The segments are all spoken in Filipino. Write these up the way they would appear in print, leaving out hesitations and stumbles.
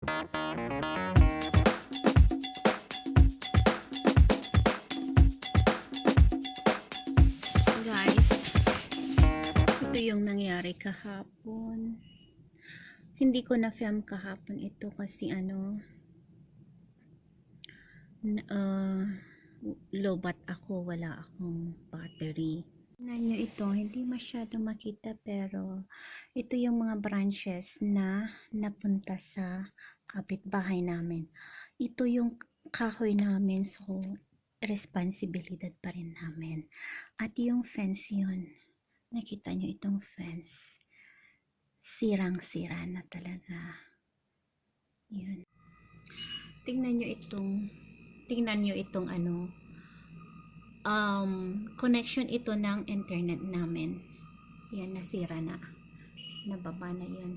Guys, ito yung nangyari kahapon. Hindi ko na film kahapon ito kasi lobat ako, wala akong battery. Tingnan nyo ito, hindi masyado makita pero ito yung mga branches na napunta sa kapitbahay namin. Ito yung kahoy namin, so responsibilidad pa rin namin. At yung fence yun, nakita nyo itong fence, sirang-sira na talaga. Yun. Tingnan nyo itong connection ito ng internet namin. Yan, nasira na. Nababa na yun.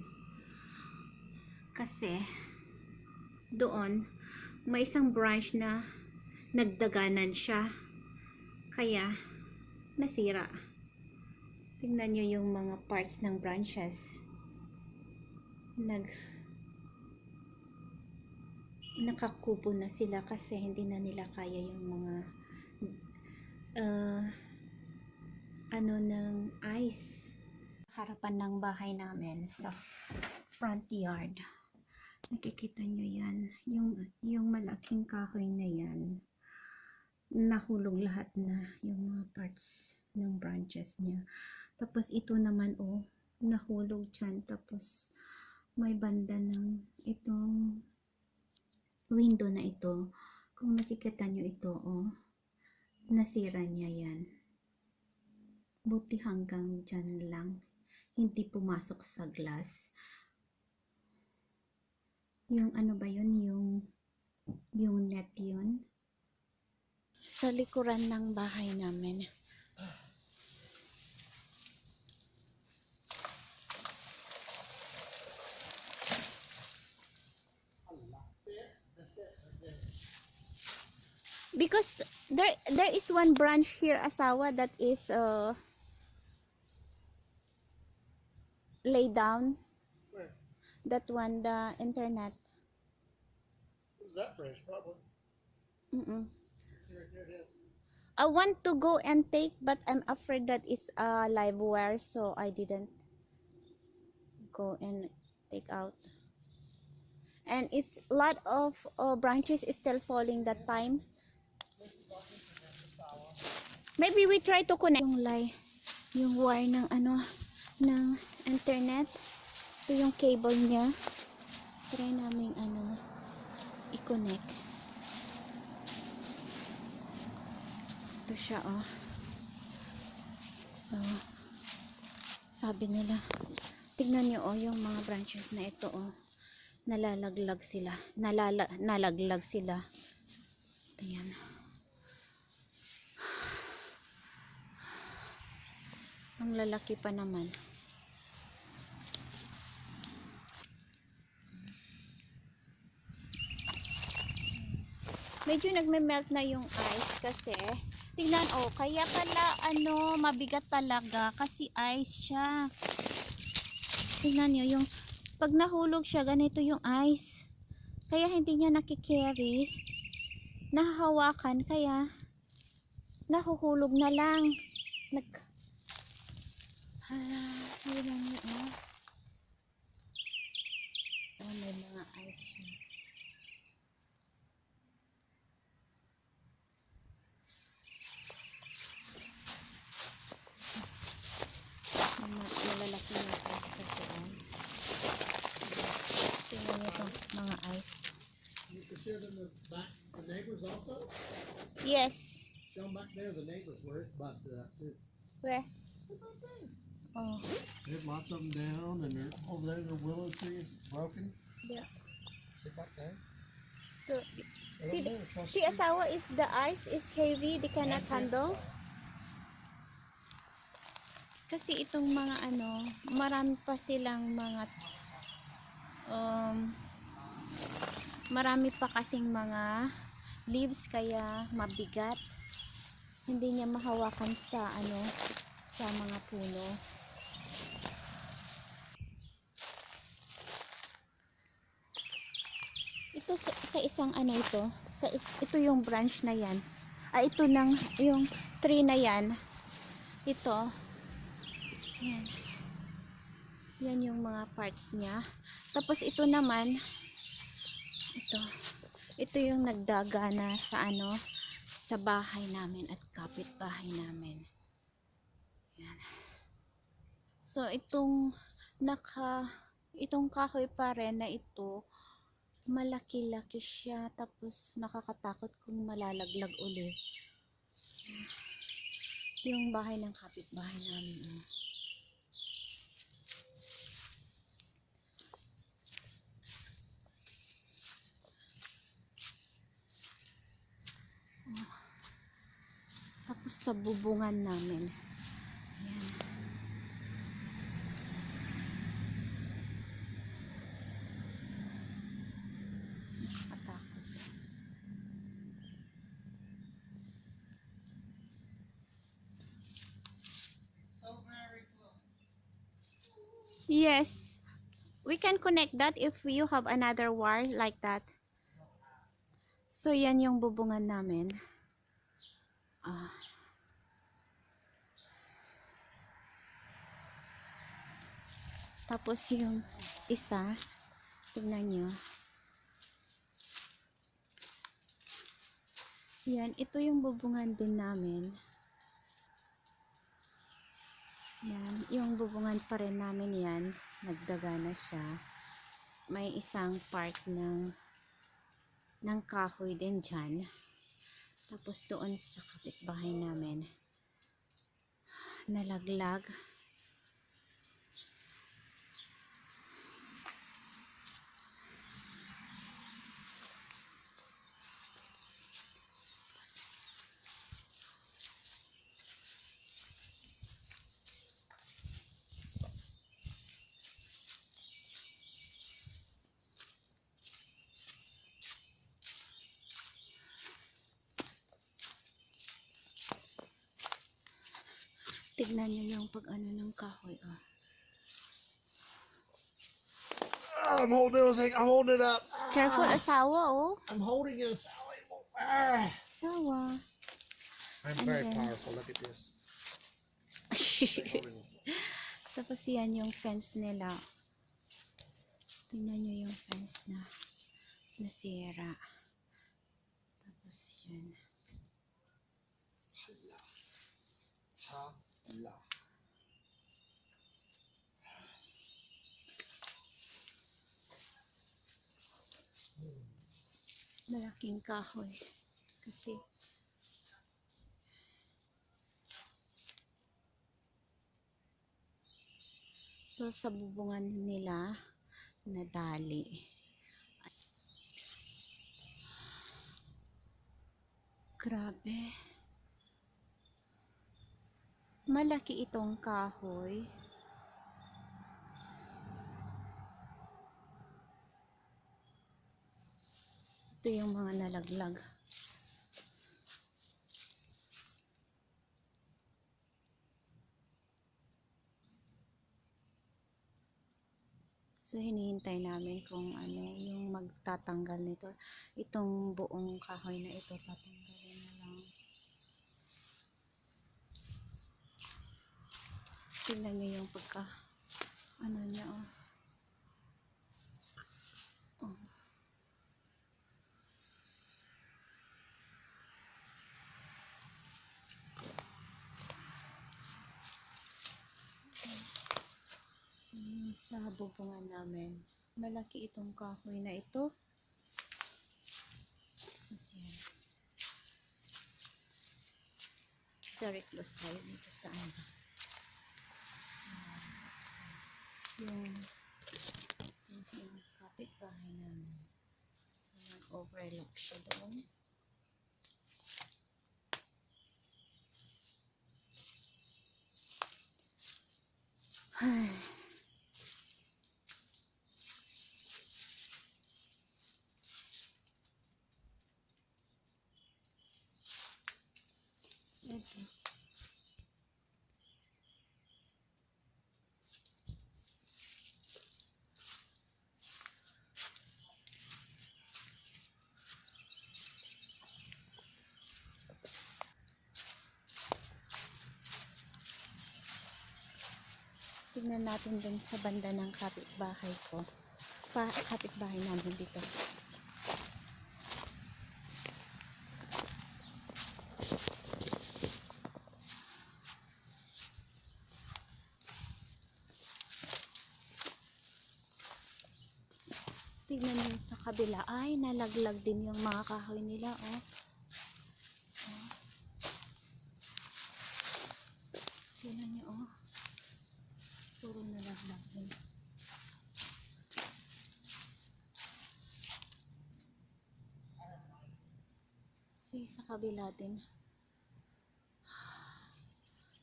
Kasi, doon, may isang branch na nagdaganan siya. Kaya, nasira. Tingnan nyo yung mga parts ng branches. Nakakupo na sila kasi hindi na nila kaya yung mga ng ice. Harapan ng bahay namin sa front yard. Nakikita nyo yan. Yung malaking kahoy na yan, nahulog lahat na yung mga parts ng branches niya. Tapos ito naman, nahulog dyan. Tapos may banda ng itong window na ito. Kung nakikita nyo ito, nasira niya yan. Buti hanggang dyan lang, hindi pumasok sa glass. Yung ano ba yun, yung net yun, sa likuran ng bahay namin. Because there is one branch here, asawa, that is lay down. Where? That one, the internet. Who's that branch? Probably. There it is. I want to go and take, but I'm afraid that it's a live wire, so I didn't go and take out. And it's a lot of branches is still falling that time. Maybe we try to connect yung wire ng ng internet. Ito yung cable niya. Try namin i-connect. Ito siya, So, sabi nila, tignan nyo, yung mga branches na ito, nalalaglag sila. Nalaglag sila. Ayan. Ang lalaki pa naman. Medyo nagme-melt na yung ice kasi tingnan, kaya pala mabigat talaga kasi ice siya. Tingnan nyo, yung pag nahulog siya, ganito yung ice. Kaya hindi niya nakikerry, nahahawakan, kaya nahuhulog na lang. Tingnan nyo, may mga ice siya. Malalaki yung ice kasi. Tingnan nyo ito, mga ice. You can show them the neighbors also? Yes. Show them back there, the neighbors where it's busted up too. Where? Look right there. Oh. There's lots of them down, and they're over there. The willow tree is broken. Yeah. See back there. So, Right there, across see the street. asawa, if the ice is heavy, they cannot That's it. handle. Kasi itong mga marami pa silang mga marami pa kasing mga leaves, kaya mabigat. Hindi niya mahawakan sa sa mga puno. ito sa isang ano ito. Ito yung branch na yan. Ito ng yung tree na yan. Ito. Yan. Yan yung mga parts niya. Tapos ito naman, ito yung nagdagana sa ano, sa bahay namin at kapitbahay namin. Yan. So itong kahoy pa rin na ito, malaki-laki siya, tapos nakakatakot kung malalaglag uli. Yung bahay ng kapitbahay namin. Tapos sa bubungan namin. Ayan. Nakatakot. So very close. Yes. We can connect that if you have another wire like that. So yan yung bubungan namin. Tapos yung isa, tingnan nyo. Yan, ito yung bubungan din namin. Yan, yung bubungan pa rin namin yan. Nagdaga na siya. May isang part ng kahoy din dyan. Tapos doon sa kapitbahay namin, nalaglag. Tignan nyo yung pag-ano ng kahoy. I'm holding it. I'm holding it up. Careful, asawa, oh. I'm holding it. Sally. Asawa. I'm And very then- powerful. Look at this. Tapos yan yung fence nila. Tingnan nyo yung fence na nasira. Tapos yan. Hala. Malaking kahoy. Kasi so sa bubungan nila nadali. Grabe. Malaki itong kahoy. Ito yung mga nalaglag. So hinihintay namin kung ano yung magtatanggal nito. Itong buong kahoy na ito tatanggalin na lang. Tingnan nyo yung pagka ano niya, oh. Sa bubungan namin, malaki itong kahoy na ito. Kasi very close tayo dito sa ano, yung kapitbahay namin. So nag-overlook siya doon. Ay. Okay. Tingnan natin dun sa banda ng kapitbahay ko. Kapitbahay namin dito. Tingnan nyo sa kabila. Ay, nalaglag din yung mga kahoy nila, oh. Oh. Tingnan nyo, oh. Puro nalaglag din. Sa kabila din.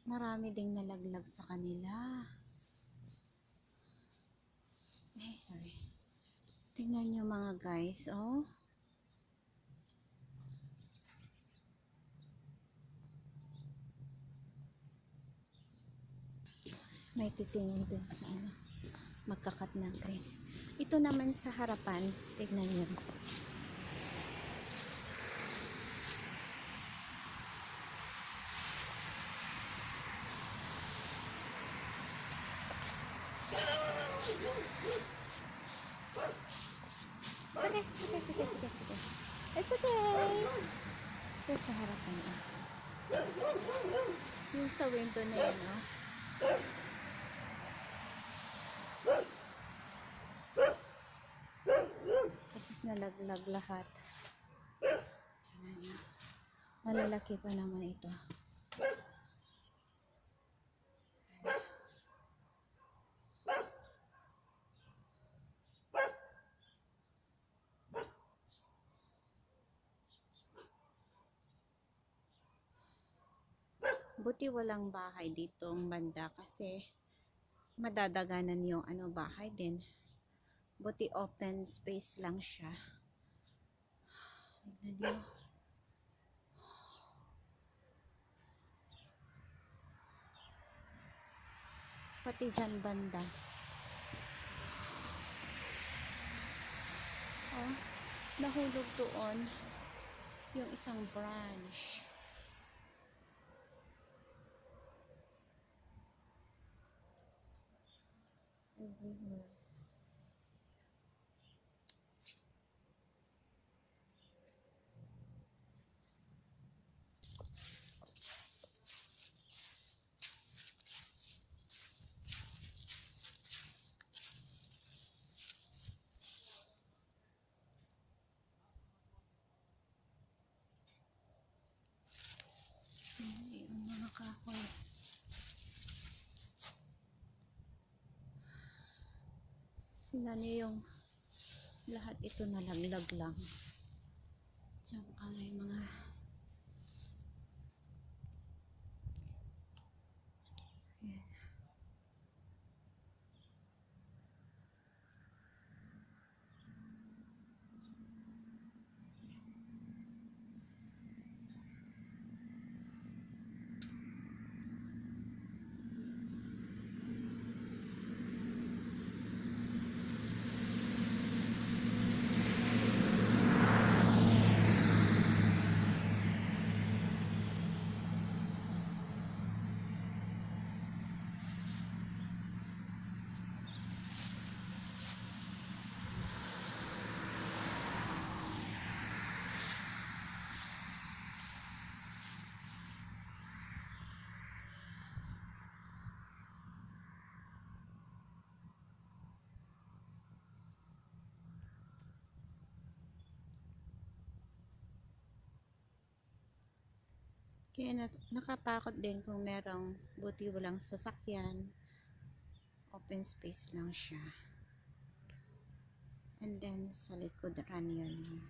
Marami ding nalaglag sa kanila. Ay, sorry. Tingnan nyo mga guys, oh. May titingin dun sa ano, magkakat na tree. Ito naman sa harapan, tignan nyo. Sige. It's okay. Sa harapan na. Yung sa window na yun, oh. Tapos nalaglag lahat. Malalaki pa naman ito. Buti walang bahay dito ang banda kasi madadaganan yung ano bahay din. Buti open space lang siya. Tignan nyo. Pati dyan banda. Oh, nahulog doon yung isang branch. Everywhere. Ay, ang mga kahoy. Tingnan niyo yung lahat ito nalaglag lang. Diyan ka may mga ayan. Kaya nakatakot din kung merong buti walang sasakyan. Open space lang siya. And then sa likod yun.